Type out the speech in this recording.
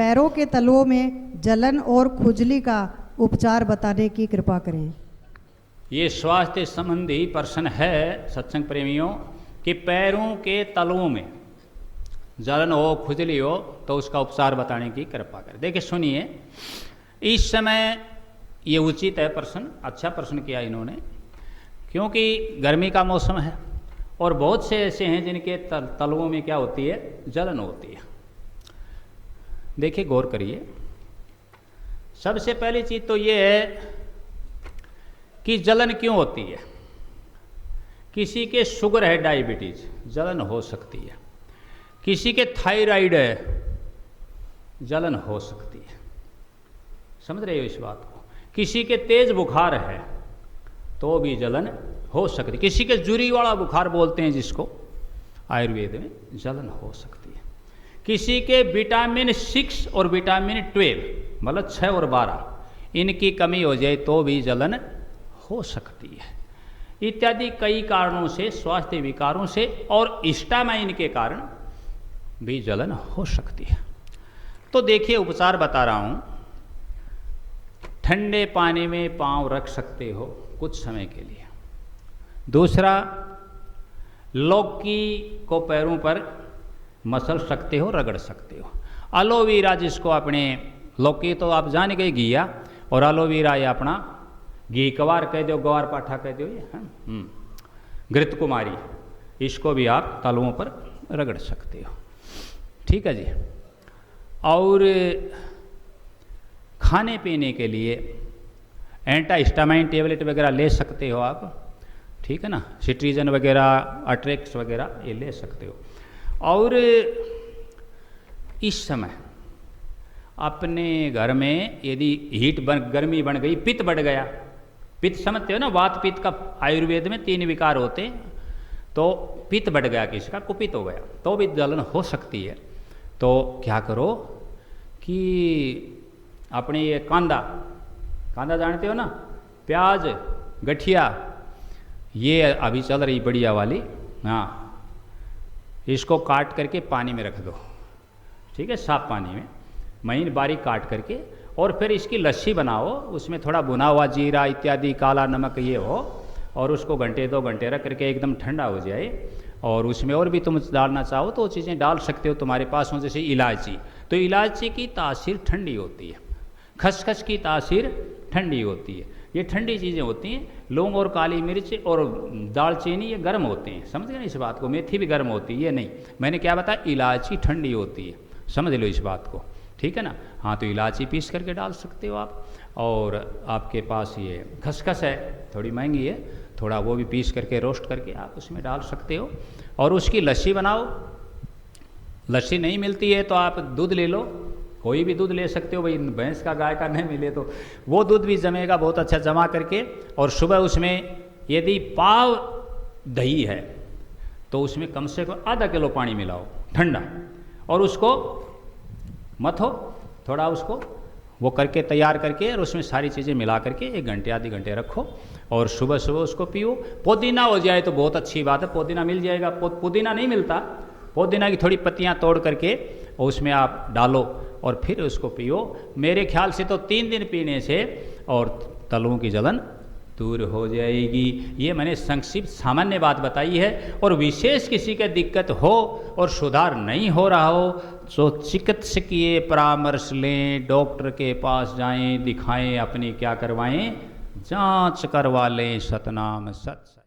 पैरों के तलुओं में जलन और खुजली का उपचार बताने की कृपा करें। ये स्वास्थ्य संबंधी प्रश्न है सत्संग प्रेमियों कि पैरों के तलुओं में जलन हो, खुजली हो तो उसका उपचार बताने की कृपा करें। देखिए सुनिए, इस समय ये उचित है प्रश्न, अच्छा प्रश्न किया इन्होंने, क्योंकि गर्मी का मौसम है और बहुत से ऐसे हैं जिनके तलुओं में क्या होती है, जलन होती है। देखिए गौर करिए, सबसे पहली चीज़ तो ये है कि जलन क्यों होती है। किसी के शुगर है, डायबिटीज, जलन हो सकती है। किसी के थायराइड है, जलन हो सकती है। समझ रहे हो इस बात को। किसी के तेज बुखार है तो भी जलन हो सकती है। किसी के जुरी वाला बुखार बोलते हैं जिसको आयुर्वेद में, जलन हो सकती है। किसी के विटामिन 6 और विटामिन 12 मतलब 6 और 12 इनकी कमी हो जाए तो भी जलन हो सकती है। इत्यादि कई कारणों से, स्वास्थ्य विकारों से और हिस्टामाइन के कारण भी जलन हो सकती है। तो देखिए उपचार बता रहा हूं। ठंडे पानी में पांव रख सकते हो कुछ समय के लिए। दूसरा, लौकी को पैरों पर मसल सकते हो, रगड़ सकते हो। एलोवेरा जिसको अपने, लौकी तो आप जान गए घिया, और एलोवेरा ये अपना घी कवार कह दो, गवार पाठा कह दो, ये घृत कुमारी, इसको भी आप तलुओं पर रगड़ सकते हो। ठीक है जी। और खाने पीने के लिए एंटाहिस्टामाइन टेबलेट वगैरह ले सकते हो आप, ठीक है ना, सिट्रीजन वगैरह, अट्रेक्स वगैरह ये ले सकते हो। और इस समय अपने घर में यदि गर्मी बन गई, पित्त बढ़ गया, पित्त समझते हो ना, वात पित्त का आयुर्वेद में 3 विकार होते हैं, तो पित्त बढ़ गया किसी का, कुपित हो गया तो भी जलन हो सकती है। तो क्या करो कि अपने ये कांदा जानते हो ना, प्याज, गठिया, ये अभी चल रही बढ़िया वाली, हाँ, इसको काट करके पानी में रख दो, ठीक है, साफ पानी में महीन बारीक काट करके, और फिर इसकी लस्सी बनाओ, उसमें थोड़ा भुना हुआ जीरा इत्यादि, काला नमक ये हो, और उसको घंटे 2 घंटे रख करके एकदम ठंडा हो जाए, और उसमें और भी तुम डालना चाहो तो वो चीज़ें डाल सकते हो तुम्हारे पास हो, जैसे इलायची। तो इलायची की तासीर ठंडी होती है, खसखस की तासीर ठंडी होती है, ये ठंडी चीज़ें होती हैं। लौंग और काली मिर्च और दालचीनी ये गर्म होते हैं, समझ गए ना इस बात को। मेथी भी गर्म होती है, ये नहीं, मैंने क्या बताया, इलायची ठंडी होती है, समझ लो इस बात को, ठीक है ना। हाँ, तो इलायची पीस करके डाल सकते हो आप। और आपके पास ये खसखस है, थोड़ी महंगी है, थोड़ा वो भी पीस करके रोस्ट करके आप उसमें डाल सकते हो, और उसकी लस्सी बनाओ। लस्सी नहीं मिलती है तो आप दूध ले लो, कोई भी दूध ले सकते हो भाई, भैंस का, गाय का नहीं मिले तो वो दूध भी जमेगा बहुत अच्छा, जमा करके, और सुबह उसमें यदि पाव दही है तो उसमें कम से कम आधा किलो पानी मिलाओ ठंडा, और उसको मथो थोड़ा, उसको वो करके तैयार करके, और उसमें सारी चीज़ें मिला करके 1 घंटे आधे घंटे रखो, और सुबह सुबह उसको पियो। पुदीना हो जाए तो बहुत अच्छी बात है, पुदीना मिल जाएगा, पुदीना नहीं मिलता, पुदीना की थोड़ी पत्तियां तोड़ करके और उसमें आप डालो और फिर उसको पियो। मेरे ख्याल से तो 3 दिन पीने से और तलुओं की जलन दूर हो जाएगी। ये मैंने संक्षिप्त सामान्य बात बताई है। और विशेष किसी का दिक्कत हो और सुधार नहीं हो रहा हो तो चिकित्सकीय परामर्श लें, डॉक्टर के पास जाएं, दिखाएं, अपनी क्या करवाएं, जांच करवा लें। सतनाम सत।